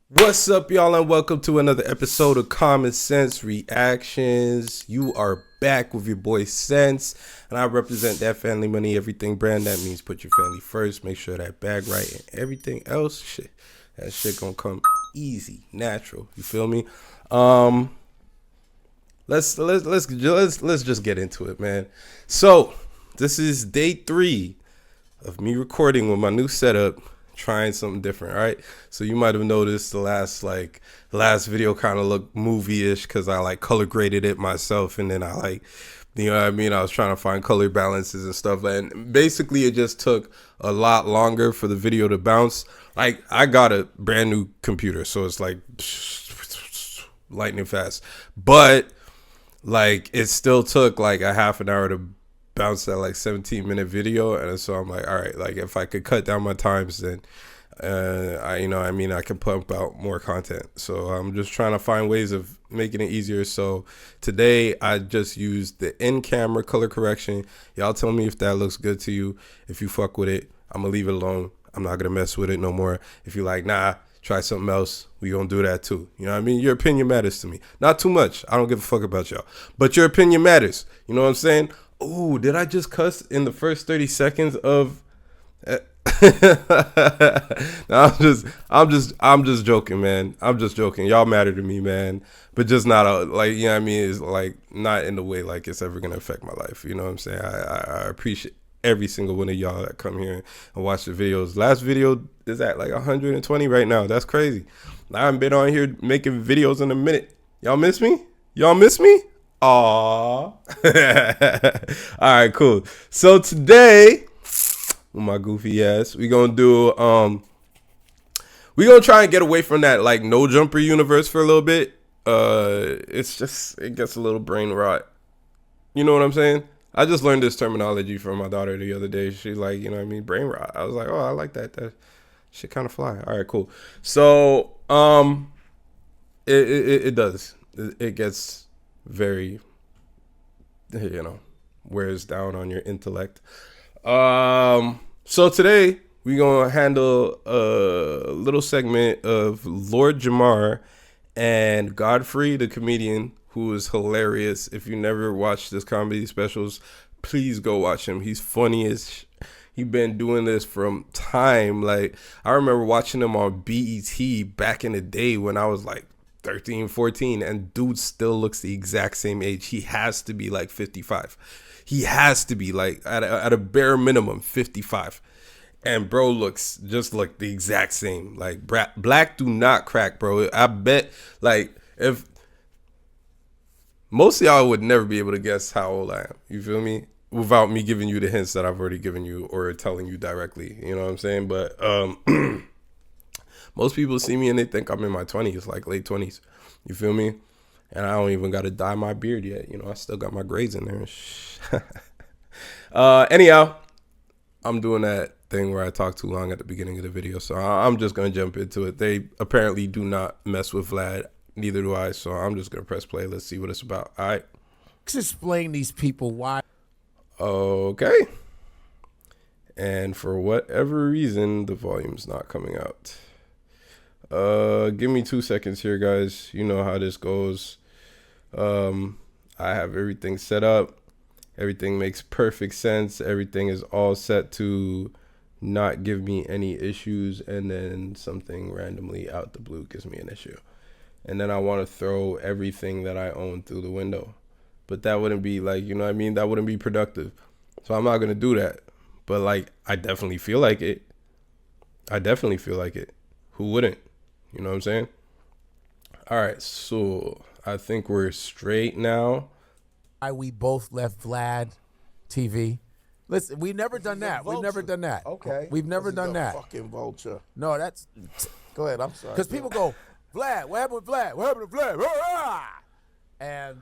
What's up, y'all, and welcome to another episode of Common Sense Reactions. You are back with your boy Sense, and I represent that family money, everything brand. That means put your family first, make sure that bag right, and everything else, that shit gonna come easy, natural. You feel me? Let's just get into it, man. So this is day 3 of me recording with my new setup, trying something different. All right, so you might have noticed the last video kind of looked movie-ish because I like color graded it myself, and then I was trying to find color balances and stuff, and basically it just took a lot longer for the video to bounce. Like, I got a brand new computer, so it's like lightning fast, but like it still took like a half an hour to bounce that like 17-minute video. And so I'm like, all right, like if I could cut down my times, then I can pump out more content. So I'm just trying to find ways of making it easier. So today I just used the in-camera color correction. Y'all tell me if that looks good to you. If you fuck with it, I'm gonna leave it alone. I'm not gonna mess with it no more. If you're like, nah, try something else, we gonna do that too. You know what I mean? Your opinion matters to me. Not too much. I don't give a fuck about y'all, but your opinion matters. You know what I'm saying? Oh, did I just cuss in the first 30 seconds of? No, I'm just joking, man. I'm just joking. Y'all matter to me, man. But just not you know what I mean? It's like not in the way like it's ever gonna affect my life. You know what I'm saying? I appreciate every single one of y'all that come here and watch the videos. Last video is at like 120 right now. That's crazy. I haven't been on here making videos in a minute. Y'all miss me? Y'all miss me? Aww. All right, cool. So today, with my goofy ass, we gonna try and get away from that like no jumper universe for a little bit. It gets a little brain rot. You know what I'm saying? I just learned this terminology from my daughter the other day. She's like, you know what I mean, brain rot. I was like, oh, I like that. That shit kind of fly. All right, cool. So it does. It gets very, wears down on your intellect. So today we're gonna handle a little segment of Lord JAMAR and Godfrey, the comedian, who is hilarious. If you never watched his comedy specials, please go watch him. He's funny as he been doing this from time. Like, I remember watching him on BET back in the day when I was like 13, 14, and dude still looks the exact same age. He has to be like 55. He has to be like at a bare minimum 55. And bro looks just like the exact same. Like, black do not crack, bro. I bet like if most of y'all would never be able to guess how old I am. You feel me? Without me giving you the hints that I've already given you or telling you directly. You know what I'm saying? But most people see me and they think I'm in my 20s, like late 20s. You feel me? And I don't even got to dye my beard yet. You know, I still got my grades in there. Anyhow, I'm doing that thing where I talk too long at the beginning of the video. So I'm just going to jump into it. They apparently do not mess with Vlad. Neither do I. So I'm just going to press play. Let's see what it's about. All right. Explain these people why. Okay. And for whatever reason, the volume's not coming out. Give me 2 seconds here, guys. You know how this goes. I have everything set up. Everything makes perfect sense. Everything is all set to not give me any issues, and then something randomly out the blue gives me an issue. And then I want to throw everything that I own through the window. But that wouldn't be like, you know what I mean? That wouldn't be productive. So I'm not going to do that. But like, I definitely feel like it. Who wouldn't? You know what I'm saying? All right, so I think we're straight now. We both left Vlad TV. Listen, we've never done that. We've never done that. Okay. We've never done that. Fucking vulture. No, that's... Go ahead, I'm sorry. Because people go, Vlad, what happened with Vlad? What happened to Vlad? And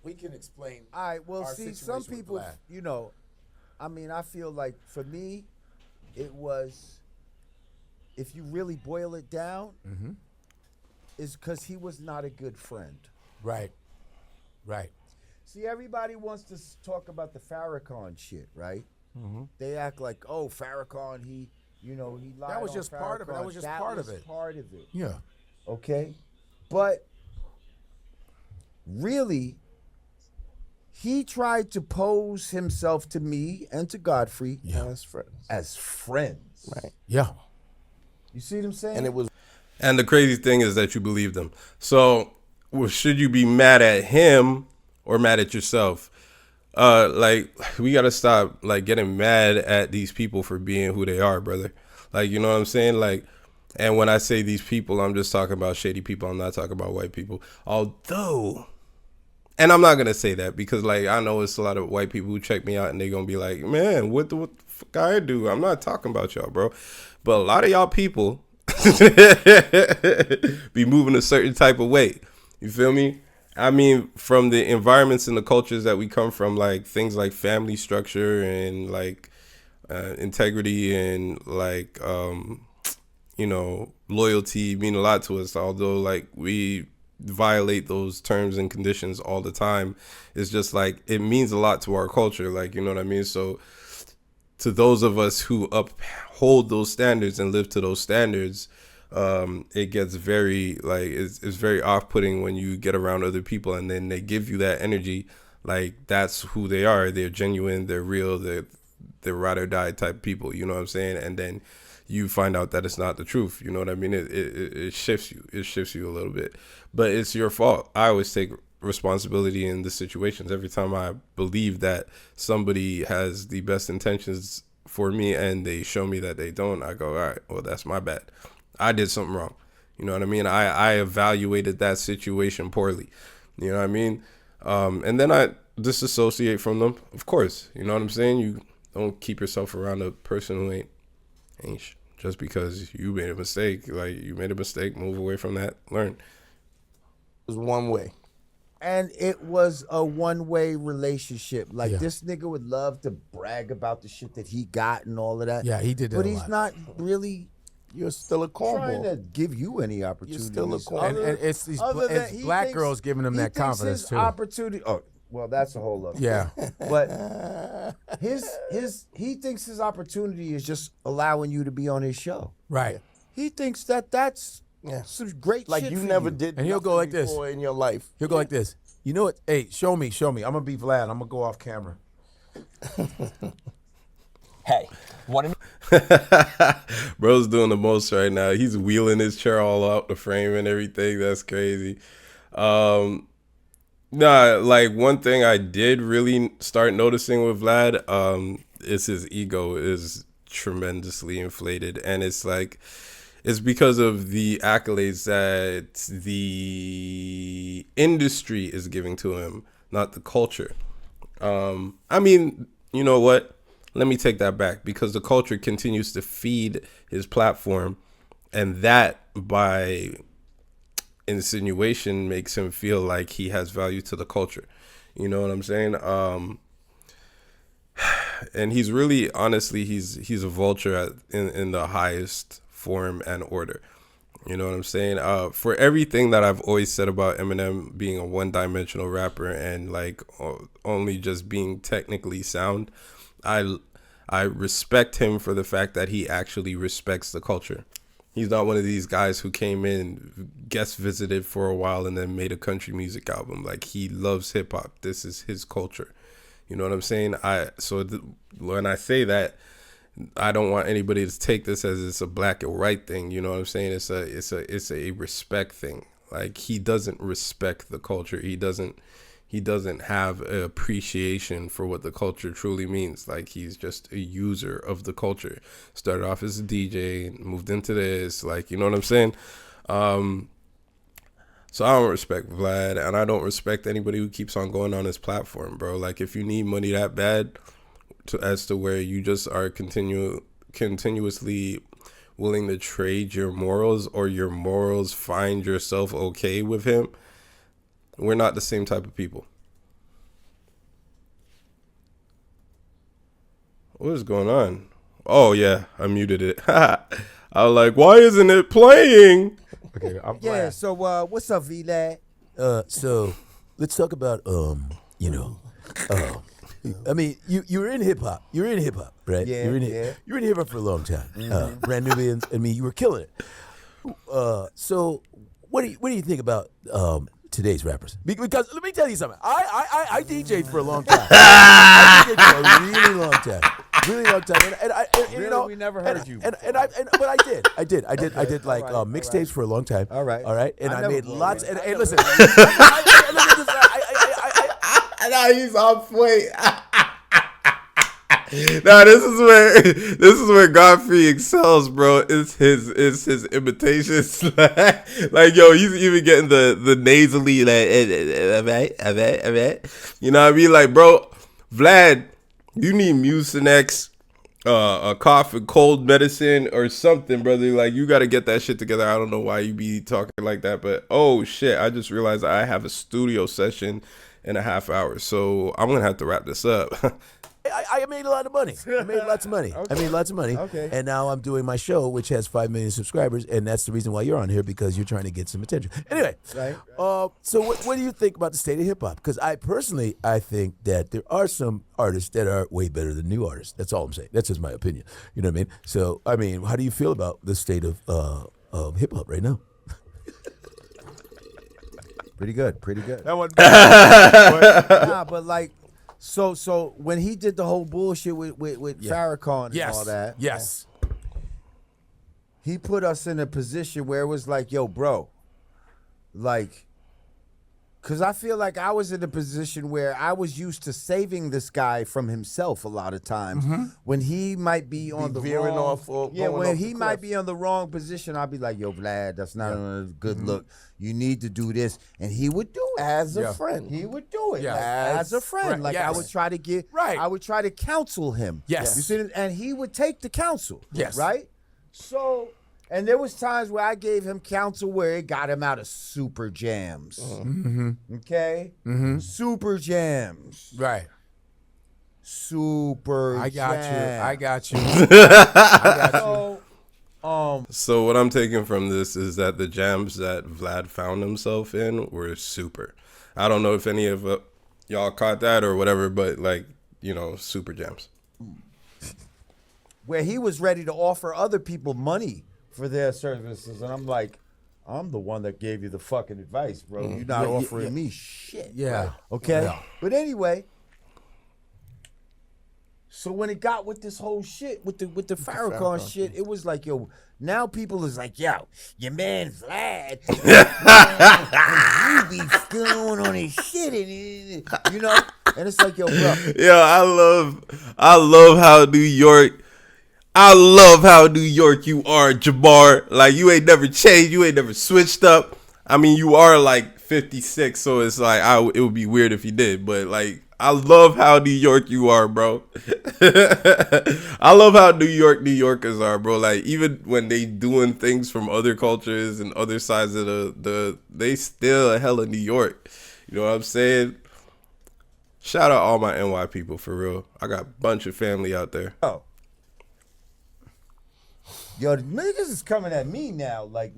we can explain. All right, well, our see, situation some with people, Vlad. you know, I mean, I feel like for me, it was, if you really boil it down, is because he was not a good friend. Right. Right. See, everybody wants to talk about the Farrakhan shit, right? They act like, oh, Farrakhan, he lied That was on just part of it. That Farrakhan. was just part of it. Part of it. Yeah. okay? But really, he tried to pose himself to me and to Godfrey As friends. as friends. Right. Yeah. You see what I'm saying? And it was And the crazy thing is that you believe them. So, well, should you be mad at him or mad at yourself? Like, we gotta stop like getting mad at these people for being who they are, brother. Like, you know what I'm saying? Like, and when I say these people, I'm just talking about shady people. I'm not talking about white people. Although, and I'm not gonna say that because like I know it's a lot of white people who check me out and they're gonna be like, man, what the fuck I do? I'm not talking about y'all, bro. But a lot of y'all people be moving a certain type of way. You feel me? I mean, from the environments and the cultures that we come from, like things like family structure and like integrity and like loyalty mean a lot to us. Although like we violate those terms and conditions all the time, it's just like it means a lot to our culture. Like, you know what I mean? So to those of us who uphold those standards and live to those standards, it gets very like it's very off-putting when you get around other people and then they give you that energy. Like that's who they are. They're genuine. They're real. They're ride or die type people. You know what I'm saying? And then you find out that it's not the truth. You know what I mean? It shifts you. It shifts you a little bit. But it's your fault. I always take responsibility in the situations. Every time I believe that somebody has the best intentions for me and they show me that they don't, I go, all right, well, that's my bad. I did something wrong. You know what I mean? I evaluated that situation poorly. You know what I mean? And then I disassociate from them. Of course, you know what I'm saying? You don't keep yourself around a person who ain't just because you made a mistake. Like, you made a mistake, move away from that, learn. It was one way. And it was a one-way relationship. Like, Yeah. this nigga would love to brag about the shit that he got and all of that. Yeah, he did that But a he's lot. not really You're still a trying to cornball. give you any opportunity. still a corn- And it's these it's black girls giving him that confidence his too. Opportunity. Oh, well, that's a whole other. Yeah. But he thinks his opportunity is just allowing you to be on his show. Right. He thinks that's Yeah. some great Like shit you for never you. did And he'll go nothing like this. before in your life. He'll go like this. You know what? Hey, show me. I'm gonna be Vlad. I'm gonna go off camera. Hey, one Bro's doing the most right now. He's wheeling his chair all out the frame and everything. That's crazy. Nah, like one thing I did really start noticing with Vlad, is his ego is tremendously inflated, and it's like it's because of the accolades that the industry is giving to him, not the culture. I mean, you know what? Let me take that back, because the culture continues to feed his platform, and that by insinuation makes him feel like he has value to the culture. You know what I'm saying? And he's really, honestly, he's a vulture in the highest form and order. You know what I'm saying? For everything that I've always said about Eminem being a one-dimensional rapper and like only just being technically sound, I respect him for the fact that he actually respects the culture. He's not one of these guys who came in, guest visited for a while, and then made a country music album. Like, he loves hip hop. This is his culture. You know what I'm saying? When I say that, I don't want anybody to take this as it's a black or white thing. You know what I'm saying? It's a respect thing. Like, he doesn't respect the culture. He doesn't have an appreciation for what the culture truly means. Like, he's just a user of the culture. Started off as a DJ and moved into this. Like, you know what I'm saying? So I don't respect Vlad, and I don't respect anybody who keeps on going on his platform, bro. Like, if you need money that bad as to where you just are continuously willing to trade your morals, or your morals find yourself okay with him, we're not the same type of people. What is going on? Oh, yeah, I muted it. I was like, why isn't it playing? Okay. Yeah. So what's up, VLAD? So let's talk about I mean, you were in hip hop. You were in hip hop, right? Yeah, You were in yeah. You were in hip hop for a long time. Brand Nubians. I mean, you were killing it. So what do you think about today's rappers? Because let me tell you something. I DJ'd for a long time. I DJ'd for a really long time. Really long time. And you know, we never heard you. But I did like mixtapes for a long time. All right. And I never made blew lots. it. And I hey, never listen. blew it. Nah, he's on point. Nah, this is where Godfrey excels, bro. It's his imitations. Like, yo, he's even getting the nasally, like, you know what I mean? Like, bro, Vlad, you need Mucinex, a cough and cold medicine or something, brother. Like, you got to get that shit together. I don't know why you be talking like that, but oh shit, I just realized I have a studio session in a half hour, so I'm gonna have to wrap this up. I made a lot of money. I made lots of money. Okay. I made lots of money. Okay. And now I'm doing my show, which has 5 million subscribers, and that's the reason why you're on here, because you're trying to get some attention. Anyway, Right. So what do you think about the state of hip hop? Because I think that there are some artists that are way better than new artists. That's all I'm saying. That's just my opinion. You know what I mean? So I mean, how do you feel about the state of hip hop right now? Pretty good. Pretty good. That wasn't bad. Nah, but like, so when he did the whole bullshit with Farrakhan and all that, Yes. he put us in a position where it was like, yo, bro, like, because I feel like I was in a position where I was used to saving this guy from himself a lot of times. When he might be on the veering wrong, off or yeah, going when off he the might cliff. be on the wrong position, I'd be like, yo, Vlad, that's not a good look. You need to do this, and he would do it As a friend. He would do it Yeah. like, as a friend. Right, Like I yes. would try to get, Right. I would try to counsel him. Yes. You see, and he would take the counsel. Yes. Right. So, and there was times where I gave him counsel where it got him out of super jams. Okay. Super jams. Right. Super. I got jams. you. I got you. So, So what I'm taking from this is that the jams that Vlad found himself in were super. I don't know if any of y'all caught that or whatever, but like, you know, super jams. where he was ready to offer other people money for their services, and I'm like, I'm the one that gave you the fucking advice, bro. You're not offering me shit. Yeah. Okay. Yeah. But anyway, so when it got with this whole shit with the Farrakhan shit, it was like, yo, now people is like, yo, your man Vlad, you be going on his shit, and you know, and it's like, yo, bro. Yeah, I love how New York. I love how New York you are, JAMAR. Like, you ain't never changed. You ain't never switched up. I mean, you are like 56, so it's like it would be weird if you did. But like, I love how New York you are, bro. I love how New Yorkers are, bro. Like, even when they doing things from other cultures and other sides of they still a hella New York. You know what I'm saying? Shout out all my NY people, for real. I got a bunch of family out there. Oh. Yo, the niggas is coming at me now, like,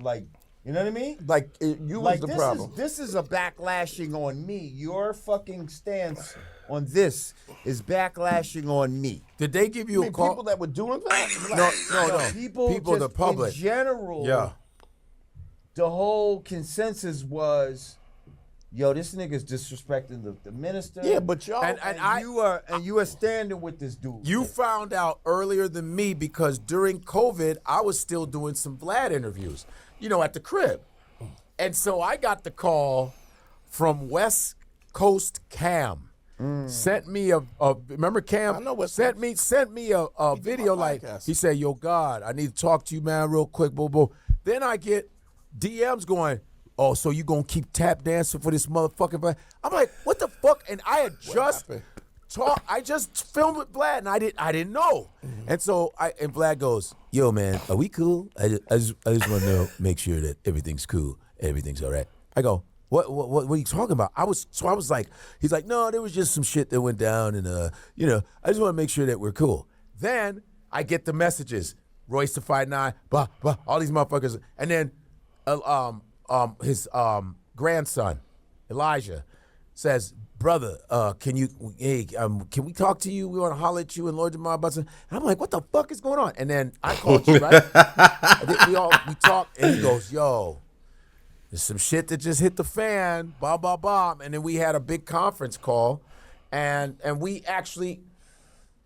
you know what I mean? Like, you was Like the this problem. this is a backlashing on me. Your fucking stance on this is backlashing on me. Did they give you I a mean, call? people that were doing that? No. People People, the just public. in general, Yeah. the whole consensus was, yo, this nigga's disrespecting the minister. Yeah, but y'all. And you are standing with this dude. You found out earlier than me because during COVID, I was still doing some Vlad interviews, you know, at the crib. And so I got the call from West Coast Cam. Sent me a remember Cam? I know West sent me a video like podcast. he said, "Yo, God, I need to talk to you, man, real quick." Boom, boom. Then I get DMs going, "Oh, so you gonna keep tap dancing for this motherfucking?" I'm like, "What the fuck?" And I had just happened? I just filmed with Vlad, and I didn't know. And so and Vlad goes, "Yo, man, are we cool? I just want to know, make sure that everything's cool, everything's all right." I go, What are you talking about? I was like, he's like, "No, there was just some shit that went down, and you know, I just want to make sure that we're cool." Then I get the messages, Royce the 5'9", blah blah, all these motherfuckers, and then his grandson Elijah says, "Brother, can we talk to you? We want to holler at you and Lord Jamar Butson." And I'm like, "What the fuck is going on?" And then I called you, right? And then we talked, and he goes, "Yo, there's some shit that just hit the fan, bomb. And then we had a big conference call, and we actually,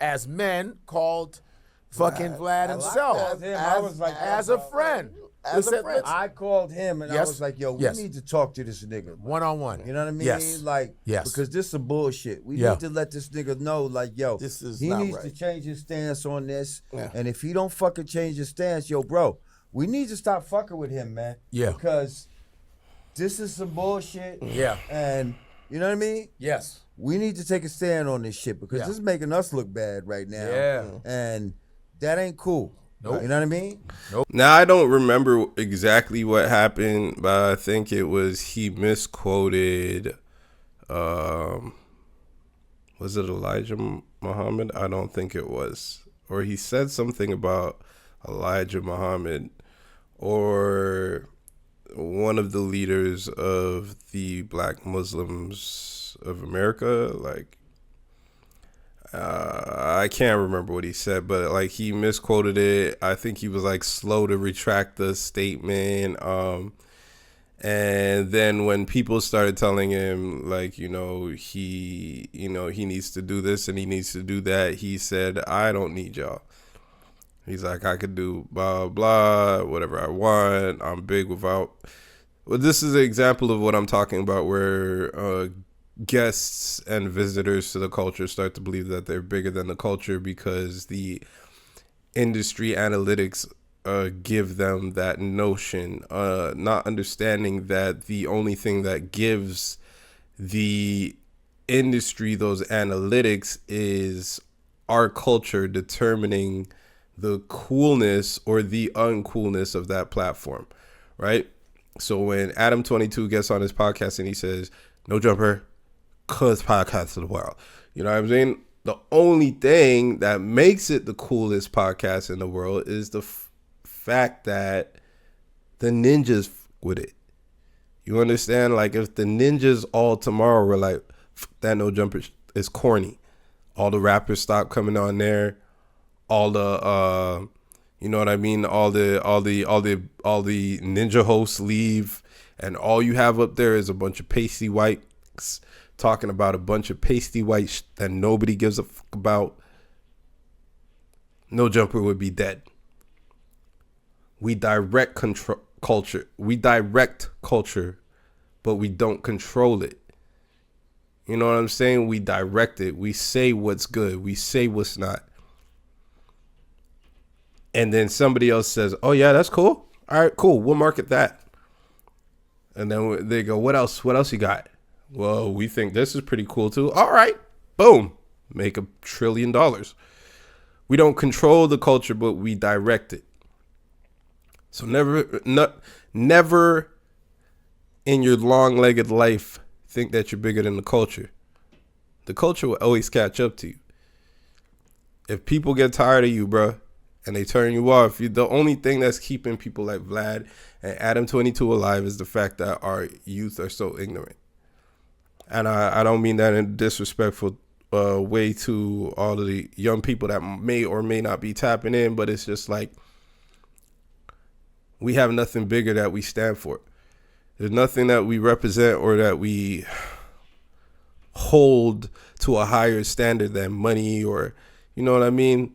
as men, called fucking Vlad himself I was like, as a friend. As a friend. I called him and I Yes. was like, yo, we Yes. need to talk to this nigga. One-on-one. You know what I mean? Yes. Like, Yes. because this some bullshit. We Yeah. need to let this nigga know, like, yo, This is he not needs right. to change his stance on this. Yeah. And if he don't fucking change his stance, yo, bro, we need to stop fucking with him, man. Yeah. Because this is some bullshit. Yeah. And you know what I mean? Yes. We need to take a stand on this shit because Yeah. this is making us look bad right now. Yeah. And that ain't cool. Nope. You know what I mean? Now, I don't remember exactly what happened, but I think it was he misquoted, was it Elijah Muhammad? I don't think it was. Or he said something about Elijah Muhammad or one of the leaders of the Black Muslims of America, like, I can't remember what he said, but like he misquoted it. I think he was like slow to retract the statement. And then when people started telling him like, he needs to do this and he needs to do that, he said, I don't need y'all. He's like, I could do blah, blah, whatever I want. I'm big without. Well, this is an example of what I'm talking about where guests and visitors to the culture start to believe that they're bigger than the culture because the industry analytics give them that notion, not understanding that the only thing that gives the industry those analytics is our culture determining the coolness or the uncoolness of that platform, right? So when Adam 22 gets on his podcast and he says, no jumper, coolest podcast in the world. You know what I'm saying? The only thing that makes it the coolest podcast in the world is the fact that the ninjas with it. You understand? Like if the ninjas all tomorrow were like, that no jumper is corny. All the rappers stop coming on there. All the you know what I mean? All the ninja hosts leave, and all you have up there is a bunch of pasty whites talking about a bunch of pasty white that nobody gives a fuck about. No jumper would be dead. We direct culture. We direct culture, but we don't control it. You know what I'm saying? We direct it. We say what's good. We say what's not. And then somebody else says, oh, yeah, that's cool. All right, cool. We'll market that. And then they go, what else? What else you got? Well, we think this is pretty cool, too. All right. Boom. Make $1 trillion. We don't control the culture, but we direct it. So never in your long-legged life think that you're bigger than the culture. The culture will always catch up to you. If people get tired of you, bro, and they turn you off, the only thing that's keeping people like Vlad and Adam 22 alive is the fact that our youth are so ignorant. And I don't mean that in a disrespectful way to all of the young people that may or may not be tapping in, but it's just like we have nothing bigger that we stand for. There's nothing that we represent or that we hold to a higher standard than money or, you know what I mean?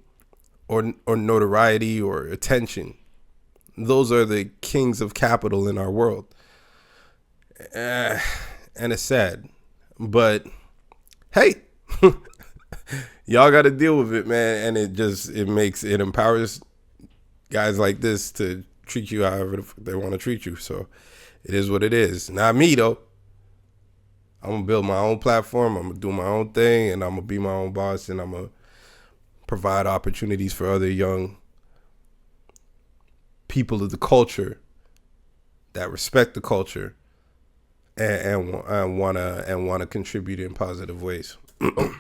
Or notoriety or attention. Those are the kings of capital in our world. And it's sad. But, hey, y'all got to deal with it, man. And it empowers guys like this to treat you however they want to treat you. So it is what it is. Not me, though. I'm going to build my own platform. I'm going to do my own thing. And I'm going to be my own boss. And I'm going to provide opportunities for other young people of the culture that respect the culture and want to contribute in positive ways.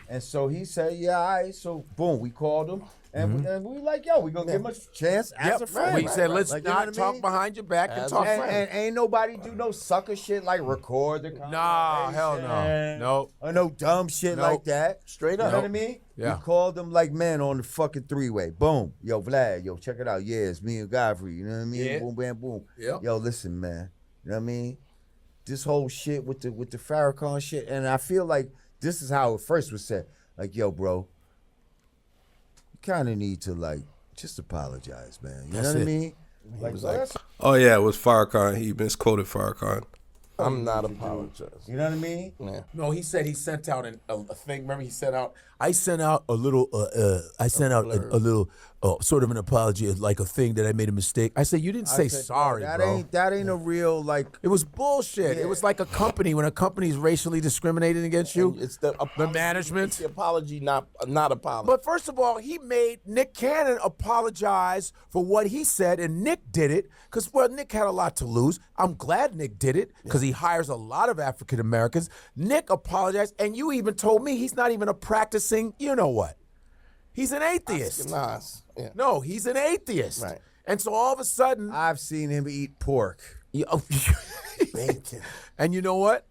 And so he said, yeah, all right. So, boom, we called him. And we like, yo, we going to give him a chance as a friend. We said, let's Like, you know not what I talk mean? behind your back and talk friends. And ain't nobody do no sucker shit like record the conversation. Nah, hell no. Nope. Or no dumb shit Nope. like that. Straight You up. know what I mean? Yeah. We called them like men on the fucking three-way. Boom. Yo, Vlad, yo, check it out. Yeah, it's me and Godfrey. You know what I mean? Yeah. Boom, bam, boom. Yeah. Yo, listen, man. You know what I mean? This whole shit with the Farrakhan shit, and I feel like this is how it first was said. Like, yo, bro, you kind of need to like just apologize, man. You know what I mean? Like, Oh yeah, it was Farrakhan. He misquoted Farrakhan. I'm not apologizing. you know what I mean? Yeah. No, he said he sent out a thing. Remember, he sent out. I sent out a little, sort of an apology, like a thing that I made a mistake. I said, you didn't say said, sorry, that bro. That ain't a real like. It was bullshit. Yeah. It was like a company, when a company's racially discriminating against you. It's the apology, management? It's the apology, not apology. But first of all, he made Nick Cannon apologize for what he said, and Nick did it because, well, Nick had a lot to lose. I'm glad Nick did it because he hires a lot of African Americans. Nick apologized, and you even told me he's not even a practicing, you know what? He's an atheist. Nas. Yeah. No, he's an atheist. Right. And so all of a sudden, I've seen him eat pork. bacon. And you know what?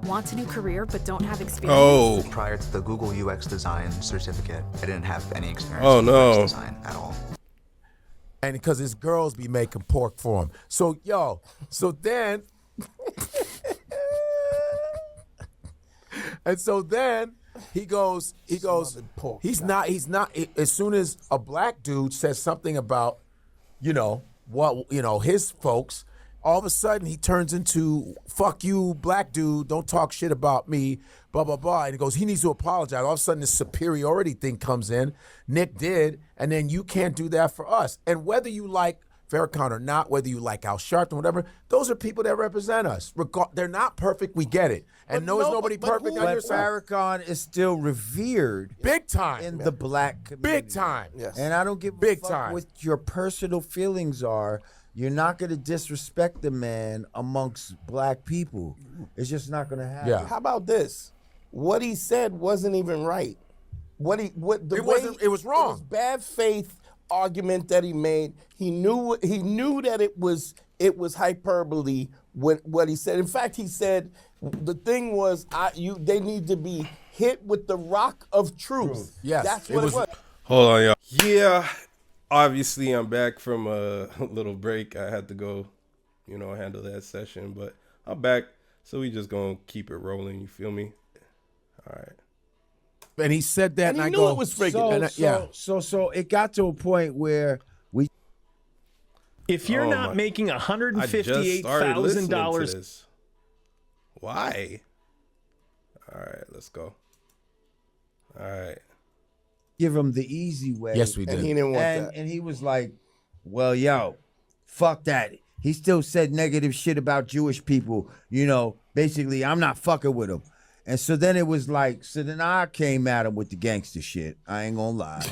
Want a new career but don't have experience? Oh, Prior to the Google UX design certificate, I didn't have any experience Oh, with no. UX design at all. And because his girls be making pork for him. So, so then, and so then he goes, he's not, as soon as a black dude says something about, his folks, all of a sudden he turns into, fuck you, black dude, don't talk shit about me, blah, blah, blah. And he goes, he needs to apologize. All of a sudden this superiority thing comes in. Nick did, and then you can't do that for us. And whether you like Farrakhan or not, whether you like Al Sharpton or whatever, those are people that represent us. They're not perfect, we get it. And there's nobody perfect on your But side. Farrakhan is still revered Big time. in the black community. Big time. Yes. And I don't give a Big fuck time. what your personal feelings are. You're not going to disrespect the man amongst black people. It's just not going to happen. Yeah. How about this? What he said wasn't even right. It was wrong. It was bad faith argument that he made. He knew that it was hyperbole when what he said. In fact, he said the thing was they need to be hit with the rock of truth. Yes, That's it what was- it was. hold on, y'all. Yeah, obviously I'm back from a little break. I had to go, handle that session, but I'm back. So we just gonna keep it rolling. You feel me? All right. And he said that, And and he I knew go, it was friggin'. So it got to a point where we. If you're Oh not my- making I just started listening to $158,000, this. Why? All right, let's go. All right. Give him the easy way. yes, we did. And he didn't want and, that. and he was like, well, yo, fuck that. He still said negative shit about Jewish people. Basically, I'm not fucking with him. And so then it was like, so then I came at him with the gangster shit. I ain't gonna lie.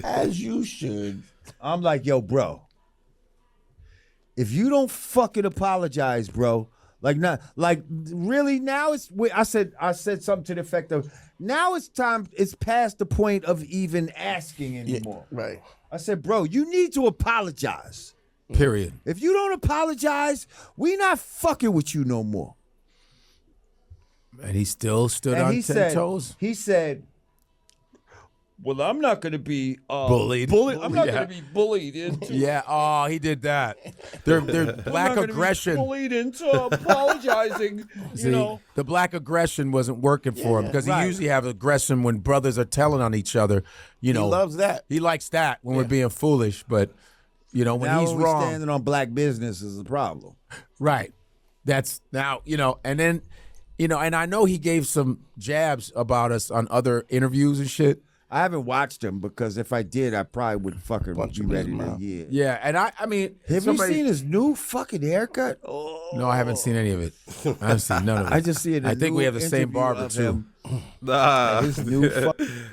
As you should. I'm like, yo, bro, if you don't fucking apologize, bro, really now I said something to the effect of, now it's time, it's past the point of even asking anymore. Right. I said, bro, you need to apologize. Period. If you don't apologize, we not fucking with you no more. And he still stood And on he 10 said, toes. he said, well, I'm not going to be Bullied. I'm not Yeah. going to be bullied into. Yeah, oh, he did that. Their black aggression. Bullied into apologizing. The black aggression wasn't working for him because he right. usually have aggression when brothers are telling on each other. He loves that. He likes that when we're being foolish, but when now he's when we wrong, standing on black business is a problem. right? That's now and then and I know he gave some jabs about us on other interviews and shit. I haven't watched him because if I did, I probably would fucking be ready to hear. Yeah, and I mean, Have you seen his new fucking haircut? Oh, No, I haven't seen any of it. I haven't seen none of it. I just see it. I think we have the same barber too. Nah, His new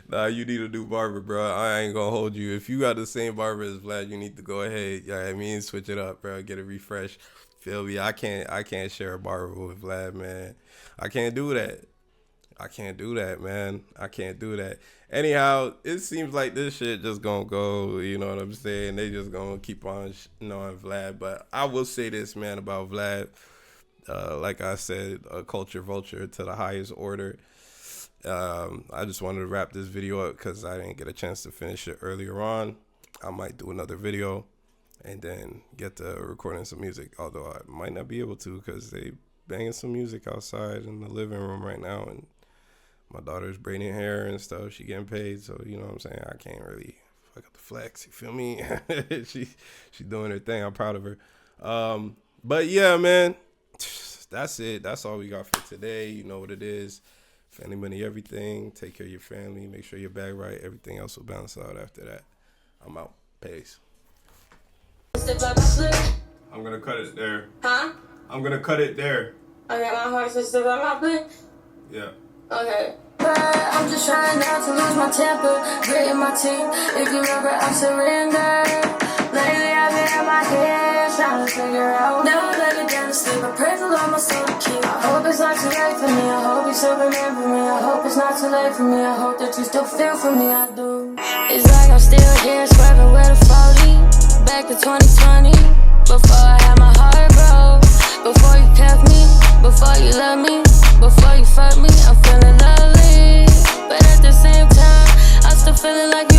nah, you need a new barber, bro. I ain't gonna hold you. If you got the same barber as Vlad, you need to go ahead. Yeah, I mean, switch it up, bro. Get a refresh. Feel me? I can't share a barber with Vlad, man. I can't do that. Man. I can't do that. Anyhow, it seems like this shit just gonna go, you know what I'm saying? They just gonna keep on knowing Vlad. But I will say this, man, about Vlad. Like I said, a culture vulture to the highest order. I just wanted to wrap this video up because I didn't get a chance to finish it earlier on. I might do another video. and then get to recording some music. Although I might not be able to because they banging some music outside in the living room right now, and my daughter's braiding hair and stuff. She getting paid, so you know what I'm saying. I can't really fuck up the flex. You feel me? she doing her thing. I'm proud of her. But yeah, man, that's it. That's all we got for today. You know what it is. Family, money, everything. Take care of your family. Make sure your bag right. Everything else will balance out after that. I'm out. Peace. I'm gonna cut it there. Huh? I'm gonna cut it there. Okay, my horse is still on my blick. Yeah. Okay. I'm just trying not to lose my temper, gritting my teeth. If you ever, I surrender. Lately, I've been in my head, trying to figure out. Never let me down to sleep. I pray for Lord, my soul to keep. I hope it's not too late for me. I hope you still remember me. I hope it's not too late for me. I hope that you still feel for me. I do. It's like I'm still here, swerving with a 40. Back to 2020, before I had my heart broke. Before you kept me, before you loved me, before you fucked me, I'm feeling lovely. But at the same time, I'm still feeling like you